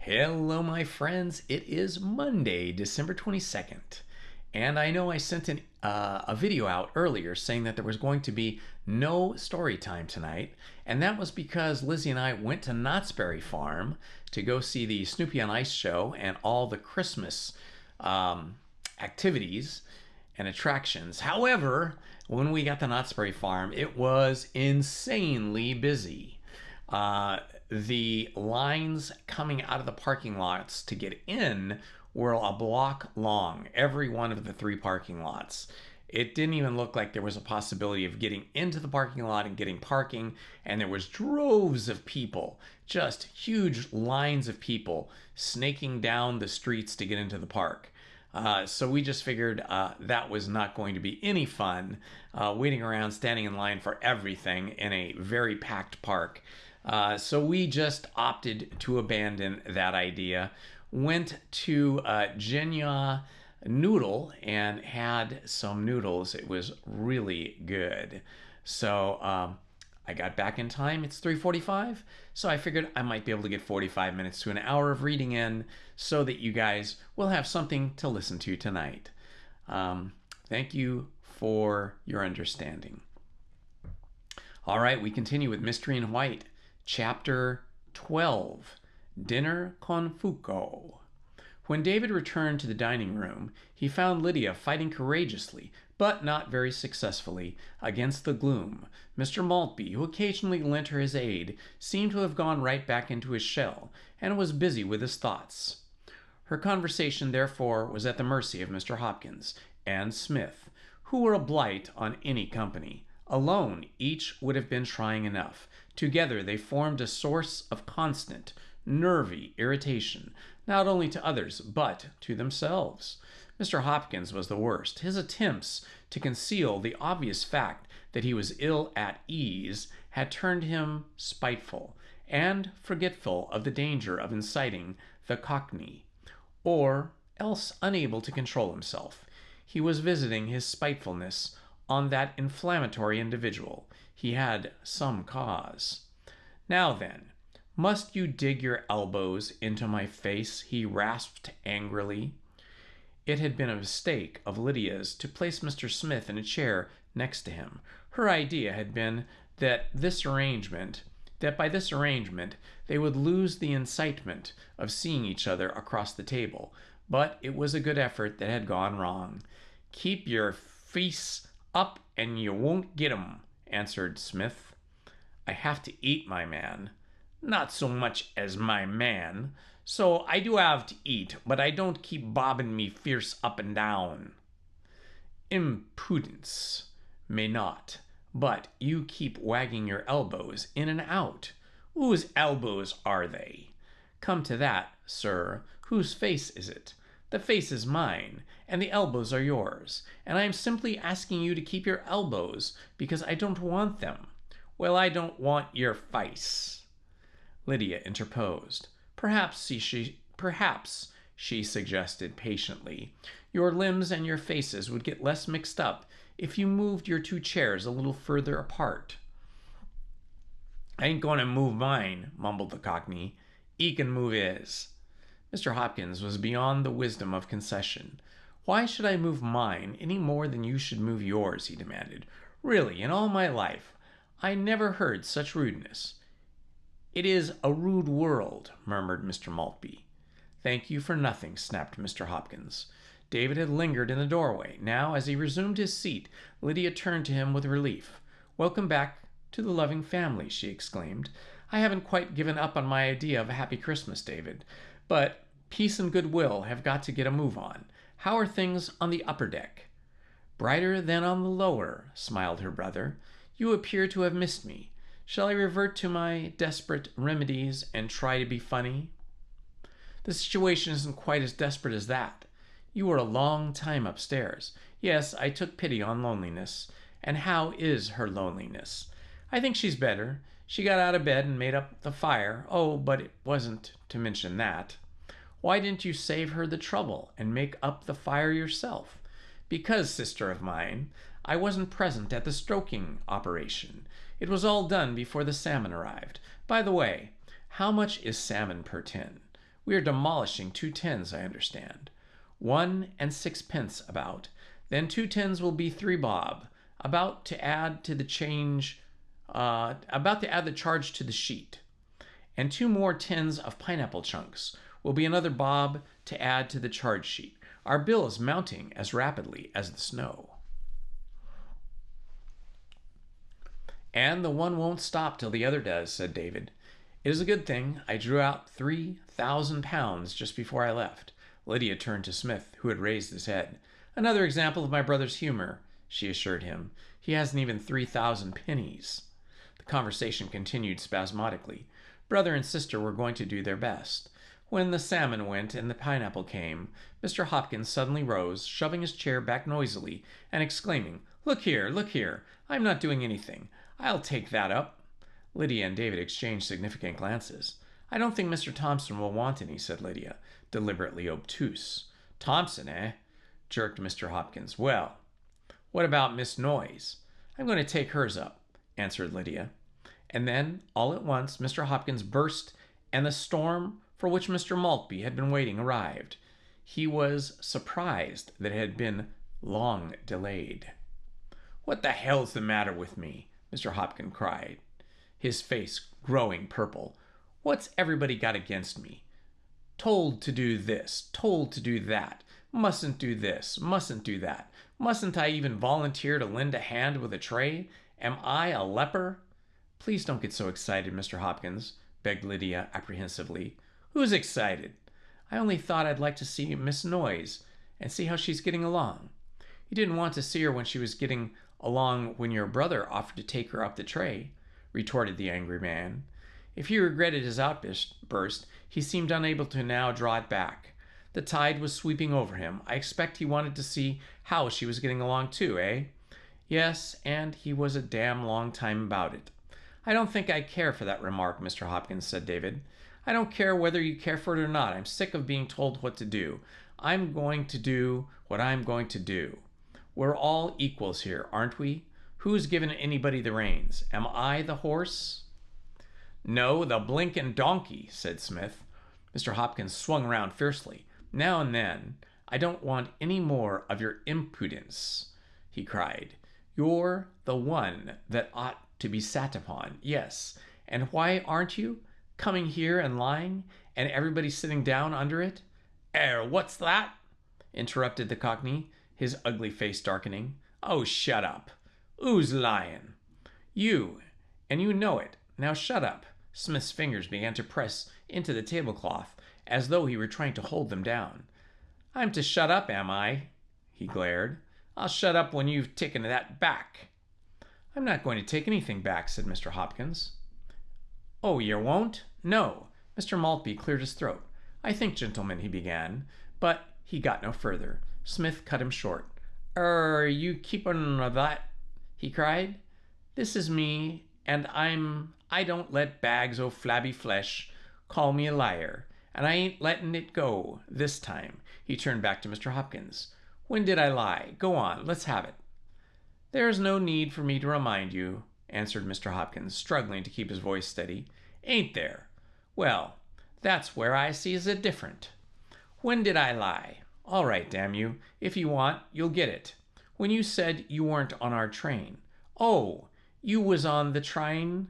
Hello, my friends. It is Monday, December 22nd. And I know I sent a video out earlier saying that there was going to be no story time tonight. And that was because Lizzie and I went to Knott's Berry Farm to go see the Snoopy on Ice show and all the Christmas activities and attractions. However, when we got to Knott's Berry Farm, it was insanely busy. The lines coming out of the parking lots to get in were a block long, every one of the three parking lots. It didn't even look like there was a possibility of getting into the parking lot and getting parking, and there was droves of people, just huge lines of people snaking down the streets to get into the park. So we just figured that was not going to be any fun, waiting around, standing in line for everything in a very packed park. So we just opted to abandon that idea. Went to Genya Noodle and had some noodles. It was really good. So I got back in time. It's 3:45, so I figured I might be able to get 45 minutes to an hour of reading in so that you guys will have something to listen to tonight. Thank you for your understanding. All right, we continue with Mystery in White. Chapter 12, Dinner con Fuoco. When David returned to the dining room, he found Lydia fighting courageously, but not very successfully, against the gloom. Mr. Maltby, who occasionally lent her his aid, seemed to have gone right back into his shell, and was busy with his thoughts. Her conversation, therefore, was at the mercy of Mr. Hopkins and Smith, who were a blight on any company. Alone, each would have been trying enough. Together they formed a source of constant, nervy irritation, not only to others, but to themselves. Mr. Hopkins was the worst. His attempts to conceal the obvious fact that he was ill at ease had turned him spiteful and forgetful of the danger of inciting the cockney, or else unable to control himself. He was visiting his spitefulness on that inflammatory individual. He had some cause. Now then, must you dig your elbows into my face? He rasped angrily. It had been a mistake of Lydia's to place Mr. Smith in a chair next to him. Her idea had been that by this arrangement they would lose the incitement of seeing each other across the table. But it was a good effort that had gone wrong. Keep your face up and you won't get 'em, answered Smith. I have to eat, my man. Not so much as my man. So I do have to eat, but I don't keep bobbing me fierce up and down. Impudence may not, but you keep wagging your elbows in and out. Whose elbows are they? Come to that, sir, whose face is it? The face is mine, and the elbows are yours, and I am simply asking you to keep your elbows because I don't want them. Well, I don't want your face. Lydia interposed. Perhaps, she suggested patiently, your limbs and your faces would get less mixed up if you moved your two chairs a little further apart. I ain't going to move mine, mumbled the cockney. 'E can move his. Mr. Hopkins was beyond the wisdom of concession. Why should I move mine any more than you should move yours? He demanded. Really, in all my life, I never heard such rudeness. It is a rude world, murmured Mr. Maltby. Thank you for nothing, snapped Mr. Hopkins. David had lingered in the doorway. Now, as he resumed his seat, Lydia turned to him with relief. Welcome back to the loving family, she exclaimed. I haven't quite given up on my idea of a happy Christmas, David, but peace and goodwill have got to get a move on. How are things on the upper deck? Brighter than on the lower, smiled her brother. You appear to have missed me. Shall I revert to my desperate remedies and try to be funny? The situation isn't quite as desperate as that. You were a long time upstairs. Yes, I took pity on loneliness. And how is her loneliness? I think she's better. She got out of bed and made up the fire. Oh, but it wasn't to mention that. Why didn't you save her the trouble and make up the fire yourself? Because, sister of mine, I wasn't present at the stroking operation. It was all done before the salmon arrived. By the way, how much is salmon per tin? We are demolishing 2 tins, I understand. 1 and 6 pence about. Then 2 tins will be 3 bob. About to add the charge to the sheet. And 2 more tins of pineapple chunks will be another bob to add to the charge sheet. Our bill is mounting as rapidly as the snow. And the one won't stop till the other does, said David. It is a good thing I drew out £3,000 just before I left. Lydia turned to Smith, who had raised his head. Another example of my brother's humor, she assured him. He hasn't even 3,000 pennies. The conversation continued spasmodically. Brother and sister were going to do their best. When the salmon went and the pineapple came, Mr. Hopkins suddenly rose, shoving his chair back noisily, and exclaiming, look here, I'm not doing anything. I'll take that up. Lydia and David exchanged significant glances. I don't think Mr. Thompson will want any, said Lydia, deliberately obtuse. Thompson, eh? Jerked Mr. Hopkins. Well, what about Miss Noyes? I'm going to take hers up, answered Lydia. And then, all at once, Mr. Hopkins burst, and the storm for which Mr. Maltby had been waiting arrived. He was surprised that it had been long delayed. What the hell's the matter with me? Mr. Hopkins cried, his face growing purple. What's everybody got against me? Told to do this, told to do that. Mustn't do this, mustn't do that. Mustn't I even volunteer to lend a hand with a tray? Am I a leper? Please don't get so excited, Mr. Hopkins, begged Lydia apprehensively. Who's excited? I only thought I'd like to see Miss Noyes and see how she's getting along. You didn't want to see her when she was getting along when your brother offered to take her up the tray, retorted the angry man. If he regretted his outburst, he seemed unable to now draw it back. The tide was sweeping over him. I expect he wanted to see how she was getting along too, eh? Yes, and he was a damn long time about it. I don't think I care for that remark, Mr. Hopkins, said David. I don't care whether you care for it or not. I'm sick of being told what to do. I'm going to do what I'm going to do. We're all equals here, aren't we? Who's given anybody the reins? Am I the horse? No, the blinkin' donkey, said Smith. Mr. Hopkins swung around fiercely. Now and then, I don't want any more of your impudence, he cried. You're the one that ought to be sat upon, yes. And why aren't you? Coming here and lying, and everybody sitting down under it? What's that? Interrupted the Cockney, his ugly face darkening. Oh, shut up. Who's lying? You, and you know it. Now shut up. Smith's fingers began to press into the tablecloth as though he were trying to hold them down. I'm to shut up, am I? He glared. I'll shut up when you've taken that back. I'm not going to take anything back, said Mr. Hopkins. Oh, you won't? No. Mr. Maltby cleared his throat. I think, gentlemen, he began, but he got no further. Smith cut him short. You keepin' of that? He cried. This is me, and I don't let bags o' flabby flesh call me a liar, and I ain't lettin' it go this time. He turned back to Mr. Hopkins. When did I lie? Go on, let's have it. There's no need for me to remind you, answered Mr. Hopkins, struggling to keep his voice steady. Ain't there? Well, that's where I sees it different. When did I lie? All right, damn you. If you want, you'll get it. When you said you weren't on our train. Oh, you was on the train?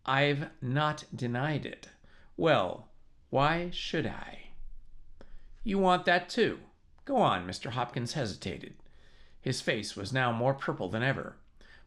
I've not denied it. Well, why should I? You want that too. Go on, Mr. Hopkins hesitated. His face was now more purple than ever,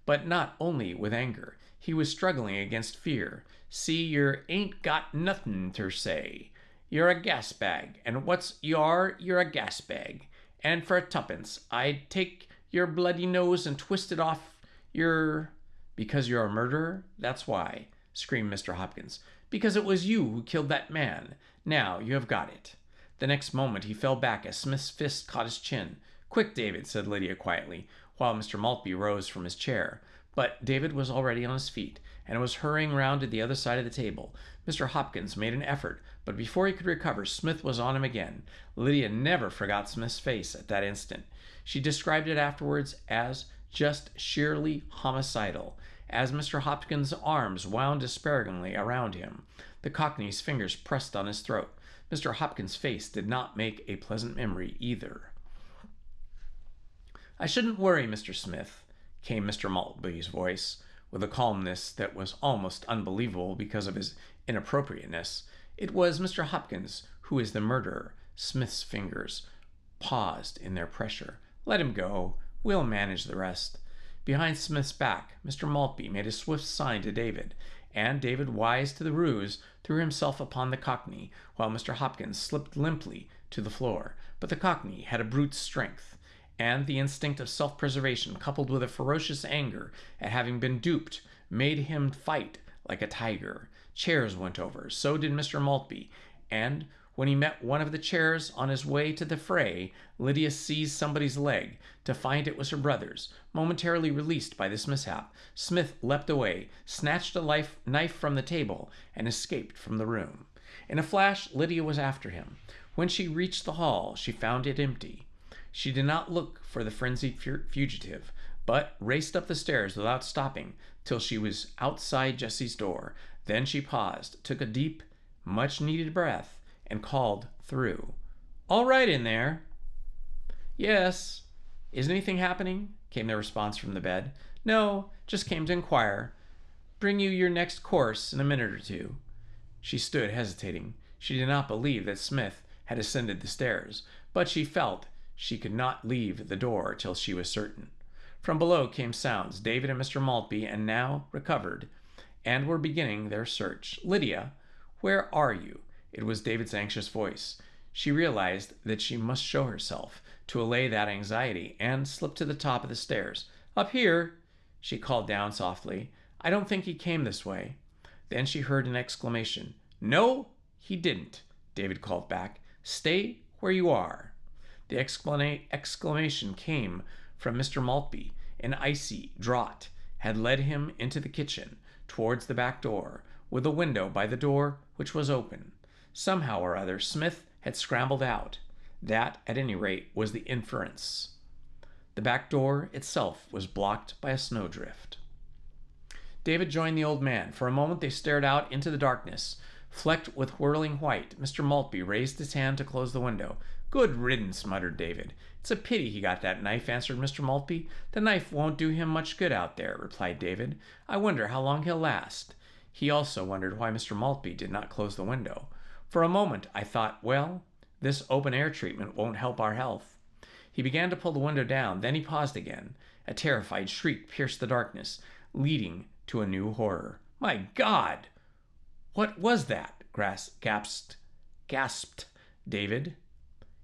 but not only with anger. He was struggling against fear. See, yer ain't got nothin' ter say. You're a gas bag, and what's you're a gas bag. And for 2 pence, I'd take your bloody nose and twist it off your... Because you're a murderer? That's why, screamed Mr. Hopkins. Because it was you who killed that man. Now you have got it. The next moment he fell back as Smith's fist caught his chin. Quick, David, said Lydia quietly, while Mr. Maltby rose from his chair. But David was already on his feet, and was hurrying round to the other side of the table. Mr. Hopkins made an effort, but before he could recover, Smith was on him again. Lydia never forgot Smith's face at that instant. She described it afterwards as just sheerly homicidal, as Mr. Hopkins' arms wound despairingly around him. The Cockney's fingers pressed on his throat. Mr. Hopkins' face did not make a pleasant memory either. "I shouldn't worry, Mr. Smith," came Mr. Maltby's voice, with a calmness that was almost unbelievable because of his inappropriateness. "It was Mr. Hopkins who is the murderer." Smith's fingers paused in their pressure. "Let him go. We'll manage the rest." Behind Smith's back, Mr. Maltby made a swift sign to David, and David, wise to the ruse, threw himself upon the Cockney, while Mr. Hopkins slipped limply to the floor. But the Cockney had a brute's strength, and the instinct of self-preservation, coupled with a ferocious anger at having been duped, made him fight like a tiger. Chairs went over. So did Mr. Maltby, and when he met one of the chairs on his way to the fray, Lydia seized somebody's leg, to find it was her brother's. Momentarily released by this mishap, Smith leapt away, snatched a knife from the table, and escaped from the room. In a flash, Lydia was after him. When she reached the hall, she found it empty. She did not look for the frenzied fugitive, but raced up the stairs without stopping till she was outside Jessie's door. Then she paused, took a deep, much-needed breath, and called through, "All right in there?" "Yes." "Is anything happening?" came the response from the bed. "No, just came to inquire. Bring you your next course in a minute or two." She stood hesitating. She did not believe that Smith had ascended the stairs, but she felt she could not leave the door till she was certain. From below came sounds. David and Mr. Maltby and now recovered, and were beginning their search. "Lydia, where are you?" It was David's anxious voice. She realized that she must show herself to allay that anxiety, and slipped to the top of the stairs. "Up here," she called down softly. "I don't think he came this way." Then she heard an exclamation. "No, he didn't," David called back. "Stay where you are." The exclamation came from Mr. Maltby. An icy draught had led him into the kitchen, towards the back door, with a window by the door which was open. Somehow or other, Smith had scrambled out. That, at any rate, was the inference. The back door itself was blocked by a snowdrift. David joined the old man. For a moment they stared out into the darkness, flecked with whirling white. Mr. Maltby raised his hand to close the window. "Good riddance," muttered David. "It's a pity he got that knife," answered Mr. Maltby. "The knife won't do him much good out there," replied David. "I wonder how long he'll last." He also wondered why Mr. Maltby did not close the window. "For a moment I thought, well, this open-air treatment won't help our health." He began to pull the window down. Then he paused again. A terrified shriek pierced the darkness, leading to a new horror. "My God! What was that?" gasped David.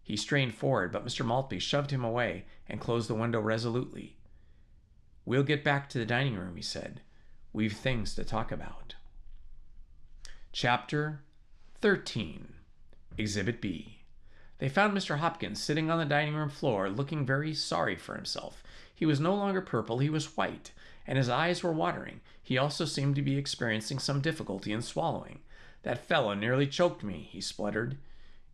He strained forward, but Mr. Maltby shoved him away and closed the window resolutely. "We'll get back to the dining room," he said. "We've things to talk about." Chapter 13. Exhibit B. They found Mr. Hopkins sitting on the dining room floor, looking very sorry for himself. He was no longer purple, he was white, and his eyes were watering. He also seemed to be experiencing some difficulty in swallowing. "That fellow nearly choked me," he spluttered.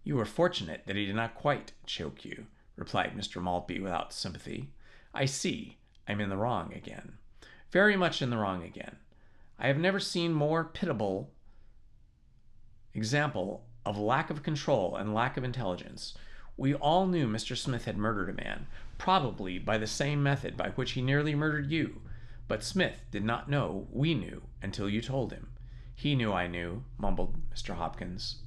"You were fortunate that he did not quite choke you," replied Mr. Maltby without sympathy. "I see. I'm in the wrong again. Very much in the wrong again. I have never seen more pitiable example of lack of control and lack of intelligence. We all knew Mr. Smith had murdered a man, probably by the same method by which he nearly murdered you. But Smith did not know we knew until you told him." "He knew I knew," mumbled Mr. Hopkins.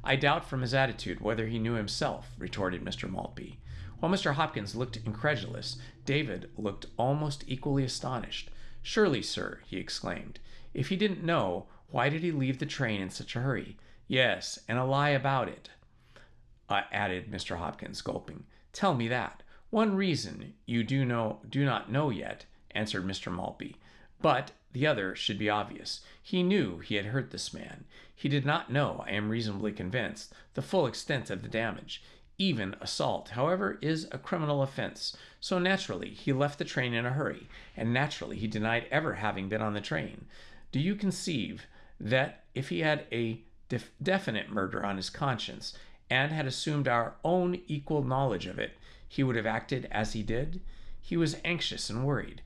"I doubt from his attitude whether he knew himself," retorted Mr. Maltby. While Mr. Hopkins looked incredulous, David looked almost equally astonished. "Surely, sir," he exclaimed, "if he didn't know, why did he leave the train in such a hurry?" "Yes, and a lie about it," added Mr. Hopkins, gulping. "Tell me that." "One reason you do not know yet," answered Mr. Maltby, "but the other should be obvious. He knew he had hurt this man. He did not know, I am reasonably convinced, the full extent of the damage. Even assault, however, is a criminal offense. So naturally he left the train in a hurry, and naturally he denied ever having been on the train. Do you conceive that if he had a definite murder on his conscience, and had assumed our own equal knowledge of it, he would have acted as he did? He was anxious and worried.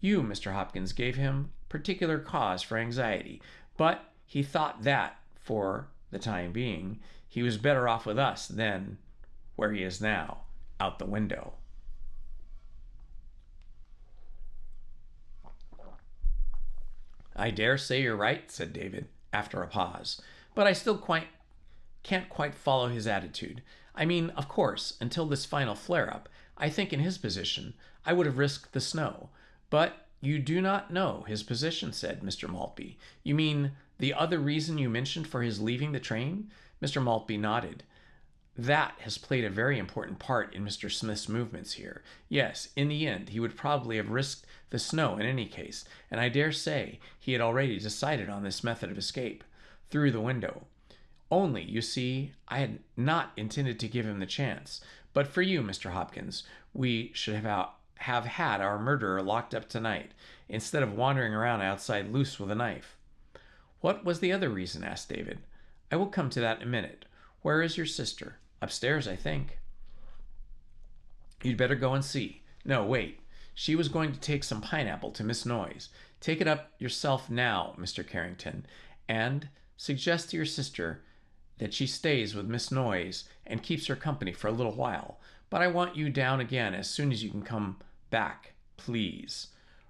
You, Mr. Hopkins, gave him particular cause for anxiety, but he thought that, for the time being, he was better off with us than where he is now, out the window. I dare say you're right, said David, after a pause, but I still can't quite follow his attitude. I mean, of course, until this final flare-up, I think in his position, I would have risked the snow. But you do not know his position, said Mr. Maltby. You mean the other reason you mentioned for his leaving the train? Mr. Maltby nodded. That has played a very important part in Mr. Smith's movements here. Yes, in the end, he would probably have risked the snow in any case, and I dare say he had already decided on this method of escape, through the window. Only, you see, I had not intended to give him the chance. But for you, Mr. Hopkins, we should have had our murderer locked up tonight, instead of wandering around outside loose with a knife. What was the other reason? Asked David. I will come to that in a minute. Where is your sister? Upstairs, I think. You'd better go and see. No, wait. She was going to take some pineapple to Miss Noyes. Take it up yourself now, Mr. Carrington, and suggest to your sister that she stays with Miss Noyes and keeps her company for a little while. But I want you down again as soon as you can come back, please.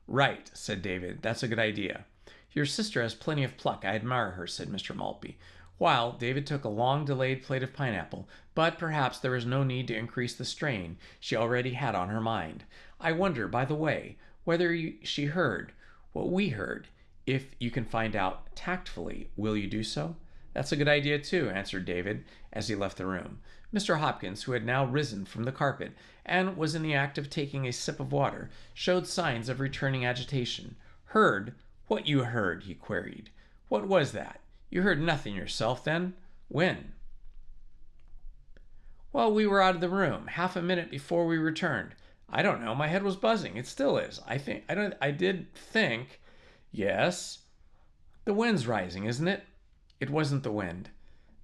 Right, said David. That's a good idea. Your sister has plenty of pluck. I admire her, said Mr. Maltby. While David took a long-delayed plate of pineapple, but perhaps there was no need to increase the strain she already had on her mind. I wonder, by the way, whether she heard what we heard. If you can find out tactfully, will you do so? That's a good idea, too, answered David as he left the room. Mr. Hopkins, who had now risen from the carpet and was in the act of taking a sip of water, showed signs of returning agitation. Heard? What you heard? He queried. What was that? You heard nothing yourself, then? When? Well, we were out of the room, half a minute before we returned. I don't know. My head was buzzing. It still is. I did think. Yes. The wind's rising, isn't it? It wasn't the wind.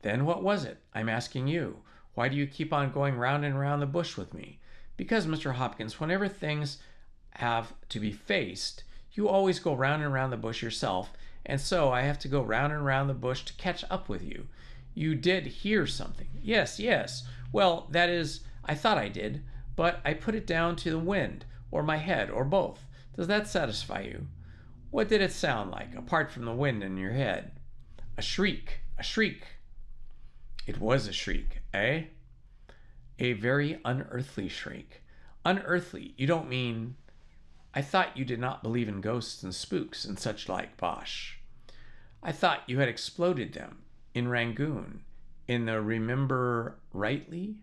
Then what was it? I'm asking you. Why do you keep on going round and round the bush with me? Because, Mr. Hopkins, whenever things have to be faced, you always go round and round the bush yourself, and so I have to go round and round the bush to catch up with you. You did hear something. Yes. Well, that is, I thought I did, but I put it down to the wind, or my head, or both. Does that satisfy you? What did it sound like, apart from the wind in your head? A shriek. It was a shriek, eh? A very unearthly shriek. Unearthly? You don't mean... I thought you did not believe in ghosts and spooks and such like bosh. I thought you had exploded them in Rangoon, in the Remember Rightly?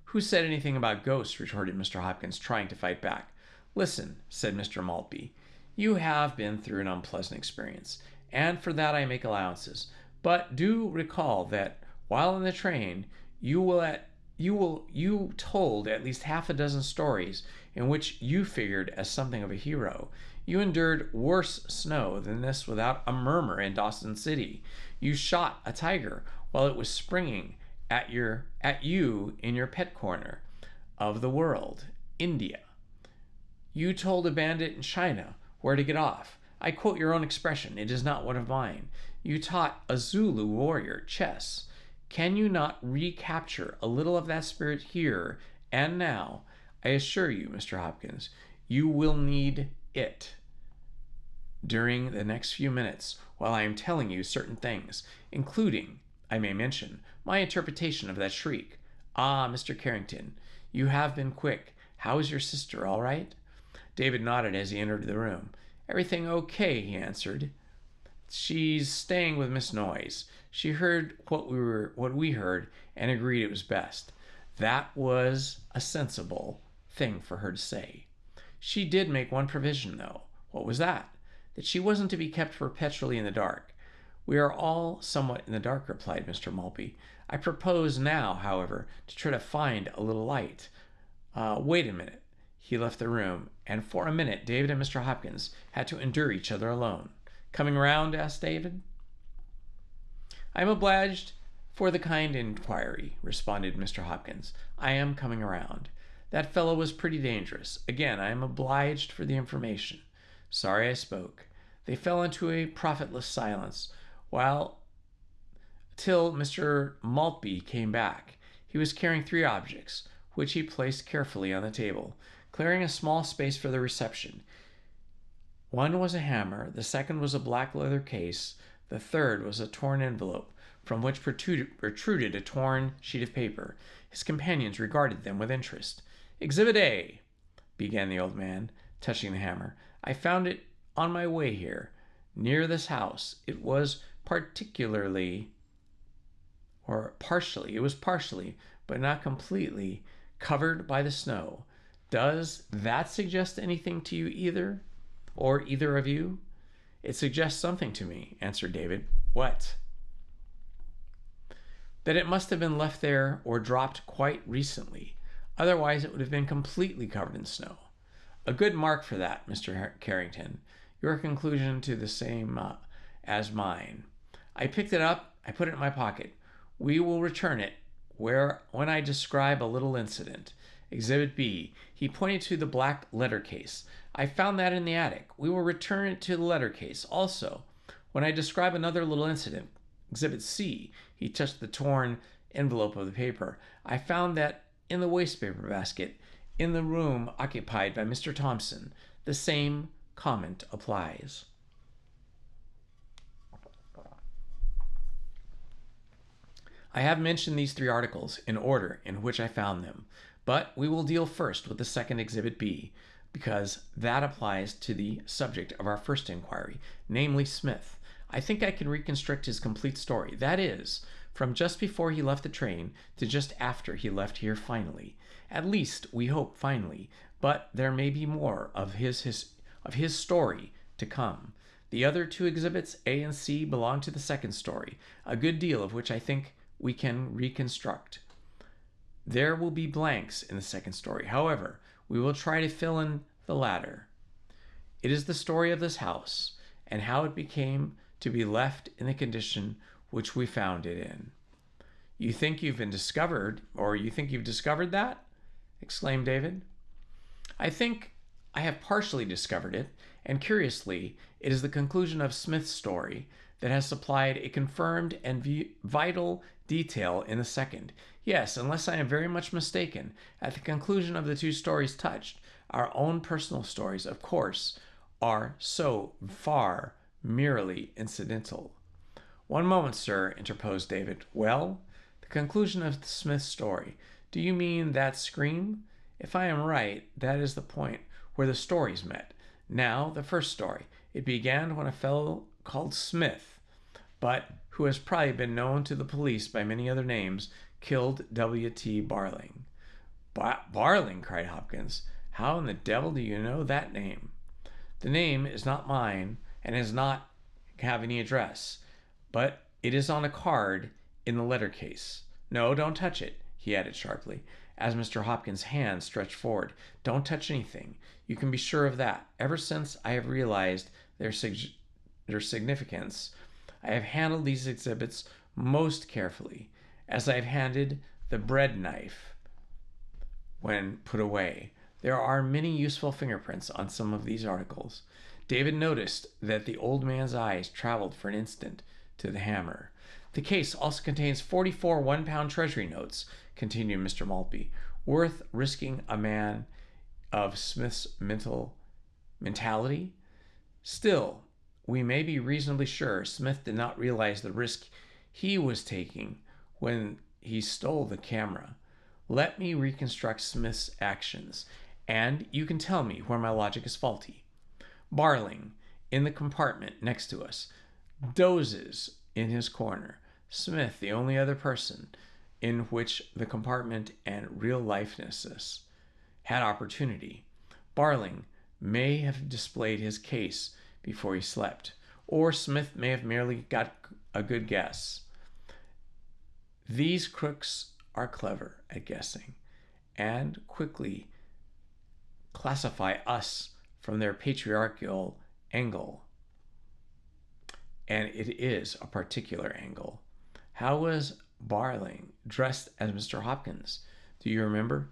Who said anything about ghosts? Retorted Mr. Hopkins, trying to fight back. Listen, said Mr. Maltby, you have been through an unpleasant experience, and for that I make allowances. But do recall that while in the train, you told at least half a dozen stories in which you figured as something of a hero. You endured worse snow than this without a murmur in Dawson City. You shot a tiger while it was springing at you in your pet corner of the world, India. You told a bandit in China where to get off. I quote your own expression. It is not one of mine. You taught a Zulu warrior chess. Can you not recapture a little of that spirit here and now? I assure you, Mr. Hopkins, you will need it during the next few minutes while I am telling you certain things, including, I may mention, my interpretation of that shriek. Ah, Mr. Carrington, you have been quick. How is your sister, all right? David nodded as he entered the room. Everything okay, he answered. She's staying with Miss Noyes. She heard what we heard and agreed it was best. That was a sensible thing for her to say. She did make one provision, though. What was that? That she wasn't to be kept perpetually in the dark. We are all somewhat in the dark, replied Mr. Maltby. I propose now, however, to try to find a little light. Wait a minute. He left the room, and for a minute David and Mr. Hopkins had to endure each other alone. Coming round? Asked David. I am obliged for the kind inquiry, responded Mr. Hopkins. I am coming around. That fellow was pretty dangerous. Again, I am obliged for the information. Sorry I spoke. They fell into a profitless silence, while till Mr. Maltby came back. He was carrying 3 objects, which he placed carefully on the table, clearing a small space for the reception. One was a hammer, the second was a black leather case, the third was a torn envelope, from which protruded a torn sheet of paper. His companions regarded them with interest. "Exhibit A," began the old man, touching the hammer. "I found it on my way here, near this house. It was partially, but not completely, covered by the snow. Does that suggest anything to you either? Or either of you?" "It suggests something to me," answered David. "What?" "That it must have been left there or dropped quite recently. Otherwise it would have been completely covered in snow." "A good mark for that, Mr. Carrington. Your conclusion to the same as mine. I picked it up. I put it in my pocket. We will return it when I describe a little incident. Exhibit B." He pointed to the black letter case. "I found that in the attic. We will return it to the letter case also when I describe another little incident. Exhibit C." He touched the torn envelope of the paper. "I found that in the wastepaper basket in the room occupied by Mr. Thompson. The same comment applies." I have mentioned these 3 articles in order in which I found them, but we will deal first with the second Exhibit B, because that applies to the subject of our first inquiry, namely Smith. I think I can reconstruct his complete story. That is, from just before he left the train to just after he left here finally. At least, we hope finally, but there may be more of his story to come. The other 2 exhibits, A and C, belong to the second story, a good deal of which I think we can reconstruct. There will be blanks in the second story. However, we will try to fill in the latter. It is the story of this house and how it became to be left in the condition which we found it in. You think you've discovered that?" exclaimed David. "I think I have partially discovered it, and curiously, it is the conclusion of Smith's story that has supplied a confirmed and vital detail in the second. Yes, unless I am very much mistaken, at the conclusion of the 2 stories touched, our own personal stories, of course, are so far merely incidental." "One moment, sir," interposed David. "Well, the conclusion of Smith's story. Do you mean that scream? If I am right, that is the point where the stories met. Now, the first story. It began when a fellow called Smith, but who has probably been known to the police by many other names, killed W.T. Barling." "Barling?" cried Hopkins. "How in the devil do you know that name?" "The name is not mine and does not have any address, but it is on a card in the letter case. No, don't touch it," he added sharply, as Mr. Hopkins' hand stretched forward. "Don't touch anything. You can be sure of that. Ever since I have realized their significance, I have handled these exhibits most carefully, as I have handled the bread knife when put away. There are many useful fingerprints on some of these articles." David noticed that the old man's eyes traveled for an instant to the hammer. "The case also contains 44 one-pound treasury notes," continued Mr. Maltby, "worth risking a man of Smith's mentality. Still, we may be reasonably sure Smith did not realize the risk he was taking when he stole the camera. Let me reconstruct Smith's actions, and you can tell me where my logic is faulty. Barling, in the compartment next to us, dozes in his corner. Smith, the only other person in which the compartment and real lifeness had opportunity. Barling may have displayed his case before he slept, or Smith may have merely got a good guess. These crooks are clever at guessing, and quickly classify us from their patriarchal angle. And it is a particular angle. How was Barling dressed as Mr. Hopkins? Do you remember?"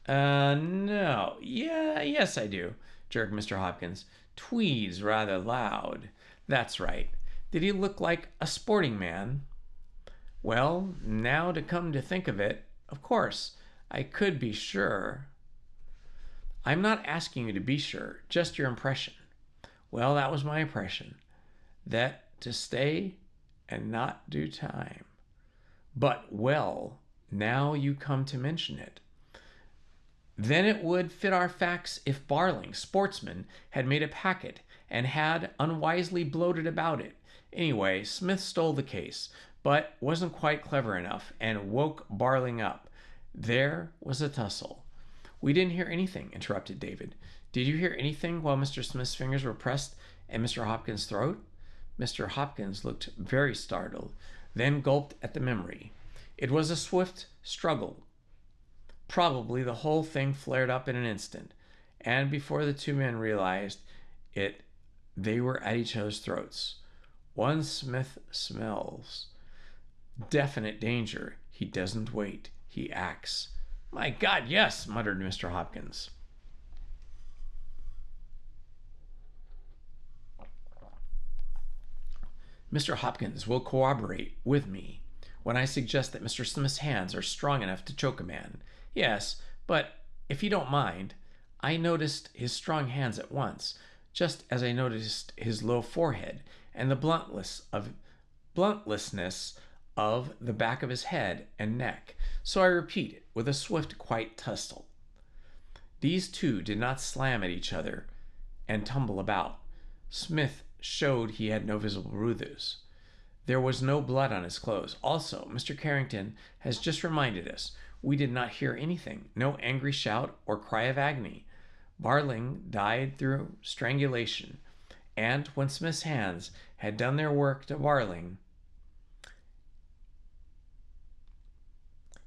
No. Yes, I do. jerked Mr. Hopkins. Tweed's rather loud. That's right. Did he look like a sporting man? Well, now to come to think of it, of course, I could be sure. I'm not asking you to be sure, just your impression. Well, that was my impression. That to stay and not do time. But, well, now you come to mention it. Then it would fit our facts if Barling, sportsman, had made a packet and had unwisely bloated about it. Anyway, Smith stole the case, but wasn't quite clever enough and woke Barling up. There was a tussle. We didn't hear anything, interrupted David. Did you hear anything while Mr. Smith's fingers were pressed at Mr. Hopkins' throat? Mr. Hopkins looked very startled, then gulped at the memory. It was a swift struggle. Probably the whole thing flared up in an instant, and before the two men realized it, they were at each other's throats. One Smith smells definite danger. He doesn't wait. He acts. My God, yes, muttered Mr. Hopkins. Mr. Hopkins will corroborate with me when I suggest that Mr. Smith's hands are strong enough to choke a man. Yes, but if you don't mind, I noticed his strong hands at once, just as I noticed his low forehead and the bluntlessness of the back of his head and neck. So I repeat it with a swift, quiet tussle. These two did not slam at each other and tumble about. Smith showed he had no visible bruises. There was no blood on his clothes. Also, Mr. Carrington has just reminded us we did not hear anything, no angry shout or cry of agony. Barling died through strangulation, and when Smith's hands had done their work to Barling,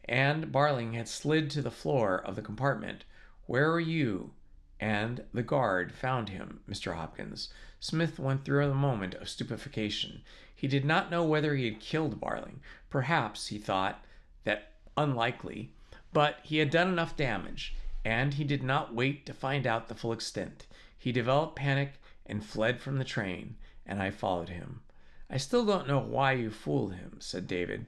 and Barling had slid to the floor of the compartment, where were you and the guard found him, Mr. Hopkins? Smith went through a moment of stupefaction. He did not know whether he had killed Barling. Perhaps he thought that unlikely, but he had done enough damage, and he did not wait to find out the full extent. He developed panic and fled from the train, and I followed him. I still don't know why you fooled him, said David,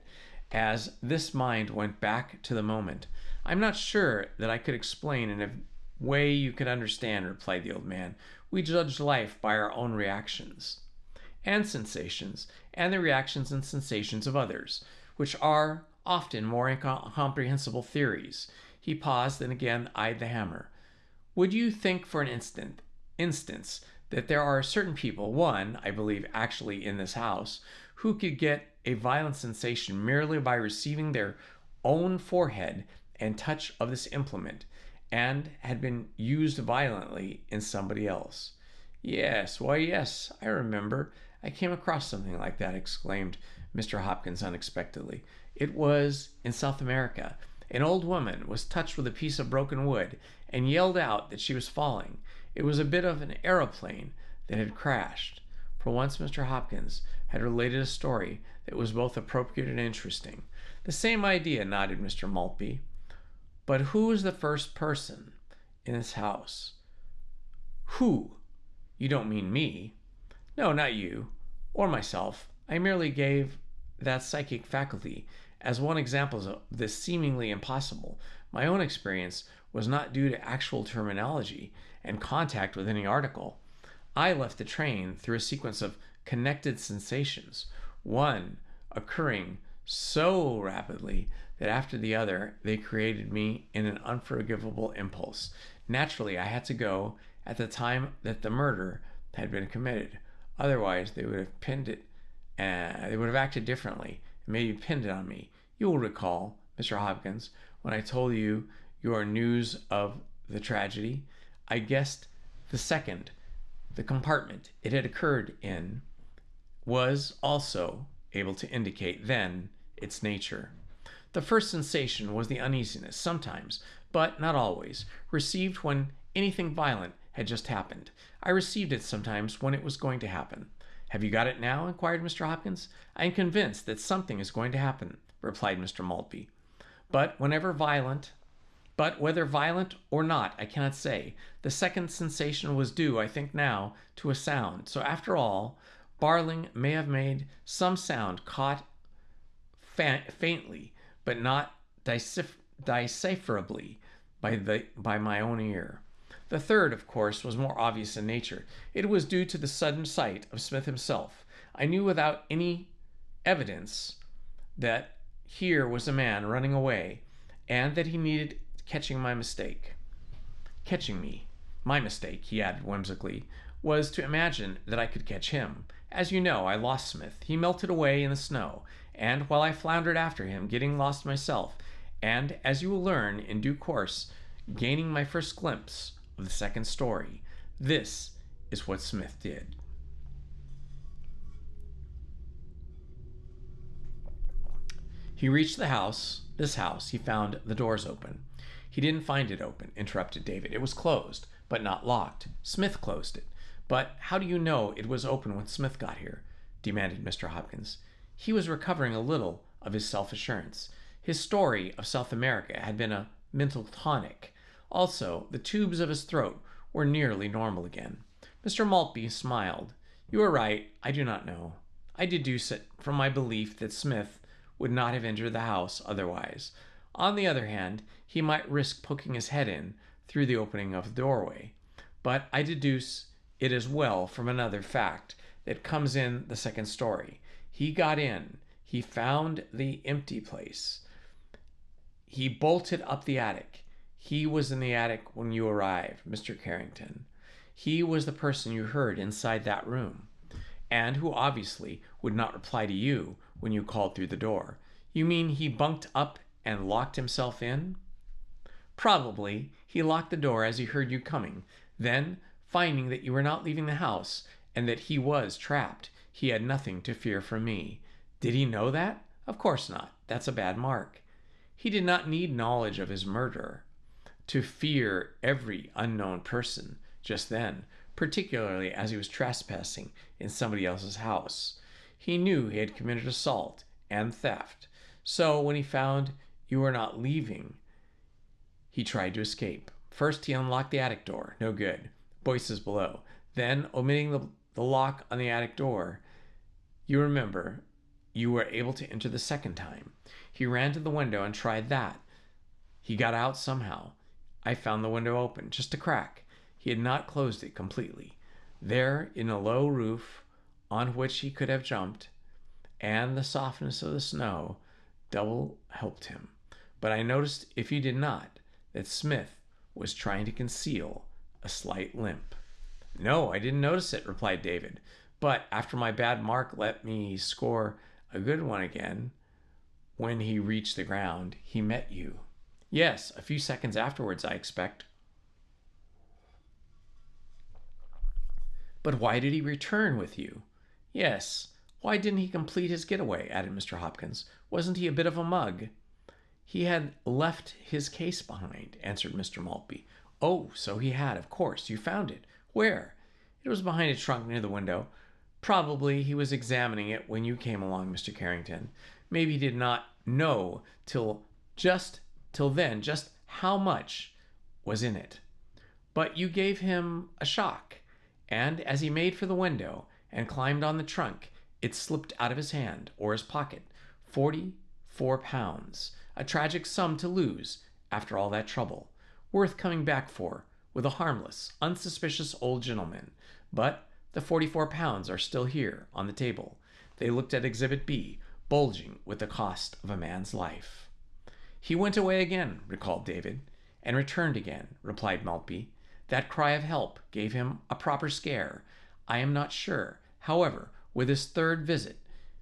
as this mind went back to the moment. I'm not sure that I could explain in a way you could understand, replied the old man. We judge life by our own reactions and sensations, and the reactions and sensations of others, which are often more incomprehensible theories. He paused and again eyed the hammer. Would you think for an instance that there are certain people, one, I believe, actually in this house, who could get a violent sensation merely by receiving their own forehead and touch of this implement, and had been used violently in somebody else? Yes, why yes, I remember. I came across something like that, exclaimed Mr. Hopkins unexpectedly. It was in South America. An old woman was touched with a piece of broken wood and yelled out that she was falling. It was a bit of an aeroplane that had crashed. For once Mr. Hopkins had related a story that was both appropriate and interesting. The same idea, nodded Mr. Maltby. But who was the first person in this house? Who? You don't mean me? No, not you, or myself. I merely gave that psychic faculty as one example of this seemingly impossible. My own experience was not due to actual terminology and contact with any article. I left the train through a sequence of connected sensations, one occurring so rapidly that after the other they created me in an unforgivable impulse. Naturally, I had to go at the time that the murder had been committed. Otherwise, they would have pinned it. They would have acted differently and maybe pinned it on me. You will recall, Mr. Hopkins, when I told you your news of the tragedy, I guessed the compartment it had occurred in, was also able to indicate then its nature. The first sensation was the uneasiness, sometimes, but not always, received when anything violent had just happened. I received it sometimes when it was going to happen. Have you got it now? Inquired Mr. Hopkins. I am convinced that something is going to happen, replied Mr. Maltby. But whenever violent But whether violent or not, I cannot say. The second sensation was due, I think now, to a sound. So after all, Barling may have made some sound caught faintly, but not decipherably by my own ear. The third, of course, was more obvious in nature. It was due to the sudden sight of Smith himself. I knew without any evidence that here was a man running away, and that he needed catching my mistake. Catching me. My mistake, he added whimsically, was to imagine that I could catch him. As you know, I lost Smith. He melted away in the snow, and while I floundered after him, getting lost myself, and, as you will learn in due course, gaining my first glimpse of the second story, this is what Smith did. He reached the house. This house. He found the doors open. He didn't find it open, interrupted David. It was closed, but not locked. Smith closed it. But how do you know it was open when Smith got here? Demanded Mr. Hopkins. He was recovering a little of his self-assurance. His story of South America had been a mental tonic. Also, the tubes of his throat were nearly normal again. Mr. Maltby smiled. You are right. I do not know. I deduce it from my belief that Smith would not have entered the house otherwise. On the other hand, he might risk poking his head in through the opening of the doorway. But I deduce it as well from another fact that comes in the second story. He got in. He found the empty place. He bolted up the attic. He was in the attic when you arrived, Mr. Carrington. He was the person you heard inside that room, and who obviously would not reply to you when you called through the door. You mean he bunked up and locked himself in? Probably. He locked the door as he heard you coming. Then, finding that you were not leaving the house and that he was trapped, he had nothing to fear from me. Did he know that? Of course not. That's a bad mark. He did not need knowledge of his murderer to fear every unknown person just then, particularly as he was trespassing in somebody else's house. He knew he had committed assault and theft. So when he found you were not leaving, he tried to escape. First, he unlocked the attic door. No good. Voices below. Then, omitting the lock on the attic door, you remember, you were able to enter the second time. He ran to the window and tried that. He got out somehow. I found the window open, just a crack. He had not closed it completely. There, in a low roof on which he could have jumped, and the softness of the snow double helped him. But I noticed, if you did not, that Smith was trying to conceal a slight limp. No, I didn't notice it, replied David. But after my bad mark let me score a good one again, when he reached the ground, he met you. Yes, a few seconds afterwards, I expect. But why did he return with you? Yes, why didn't he complete his getaway? Added Mr. Hopkins. Wasn't he a bit of a mug? He had left his case behind, answered Mr. Maltby. Oh, so he had, of course. You found it. Where? It was behind a trunk near the window. Probably he was examining it when you came along, Mr. Carrington. Maybe he did not know till then just how much was in it. But you gave him a shock, and as he made for the window and climbed on the trunk, it slipped out of his hand or his pocket. 44 pounds. A tragic sum to lose after all that trouble. Worth coming back for with a harmless, unsuspicious old gentleman. But the 44 pounds are still here on the table. They looked at Exhibit B, bulging with the cost of a man's life. He went away again, recalled David. And returned again, replied Maltby. That cry of help gave him a proper scare. I am not sure, however, whether his third visit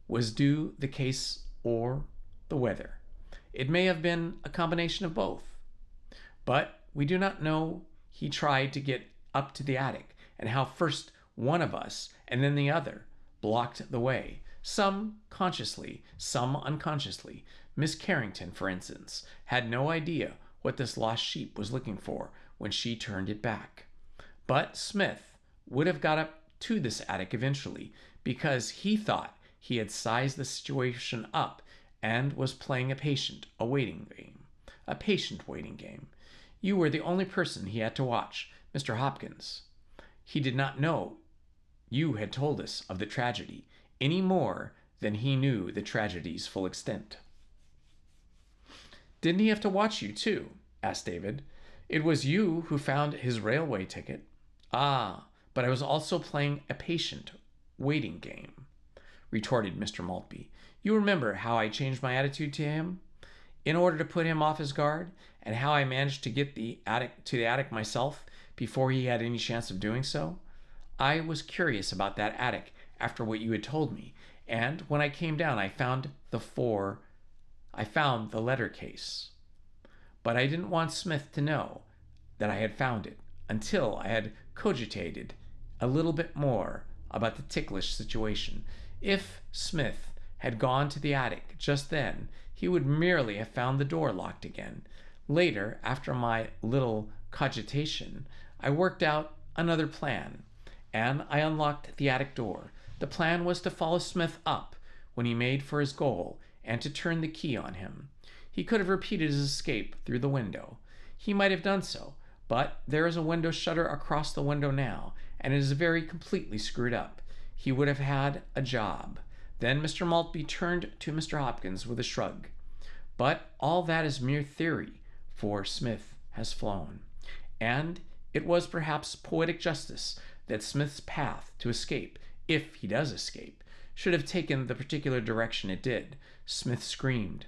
was due the case or the weather. It may have been a combination of both. But we do not know he tried to get up to the attic, and how first one of us and then the other blocked the way, some consciously, some unconsciously. Miss Carrington, for instance, had no idea what this lost sheep was looking for when she turned it back. But Smith would have got up to this attic eventually, because he thought he had sized the situation up and was playing a patient waiting game. You were the only person he had to watch, Mr. Hopkins. He did not know you had told us of the tragedy any more than he knew the tragedy's full extent." "Didn't he have to watch you, too?" asked David. "It was you who found his railway ticket." "Ah, but I was also playing a patient waiting game," retorted Mr. Maltby. "You remember how I changed my attitude to him in order to put him off his guard, and how I managed to get to the attic myself before he had any chance of doing so? I was curious about that attic after what you had told me, and when I came down I found the letter case. But I didn't want Smith to know that I had found it until I had cogitated a little bit more about the ticklish situation. If Smith had gone to the attic just then, he would merely have found the door locked again. Later, after my little cogitation, I worked out another plan, and I unlocked the attic door. The plan was to follow Smith up when he made for his goal and to turn the key on him. He could have repeated his escape through the window. He might have done so, but there is a window shutter across the window now, and it is very completely screwed up. He would have had a job. Then Mr. Maltby turned to Mr. Hopkins with a shrug. "But all that is mere theory, for Smith has flown. And it was perhaps poetic justice that Smith's path to escape, if he does escape, should have taken the particular direction it did." Smith screamed,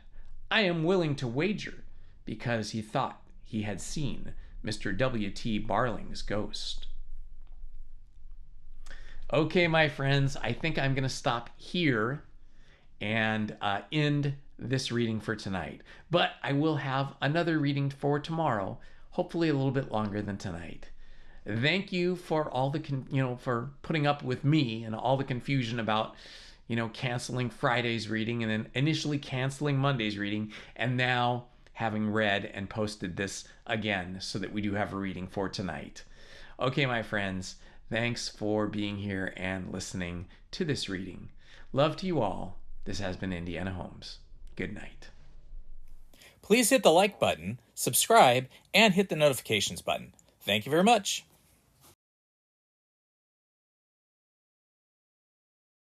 "I am willing to wager," because he thought he had seen Mr. W.T. Barling's ghost. Okay, my friends, I think I'm going to stop here and end this reading for tonight. But I will have another reading for tomorrow, hopefully a little bit longer than tonight. Thank you for all the for putting up with me and all the confusion about canceling Friday's reading and then initially canceling Monday's reading, and now having read and posted this again so that we do have a reading for tonight. Okay, my friends, thanks for being here and listening to this reading. Love to you all. This has been Indiana Homes. Good night. Please hit the like button, subscribe, and hit the notifications button. Thank you very much.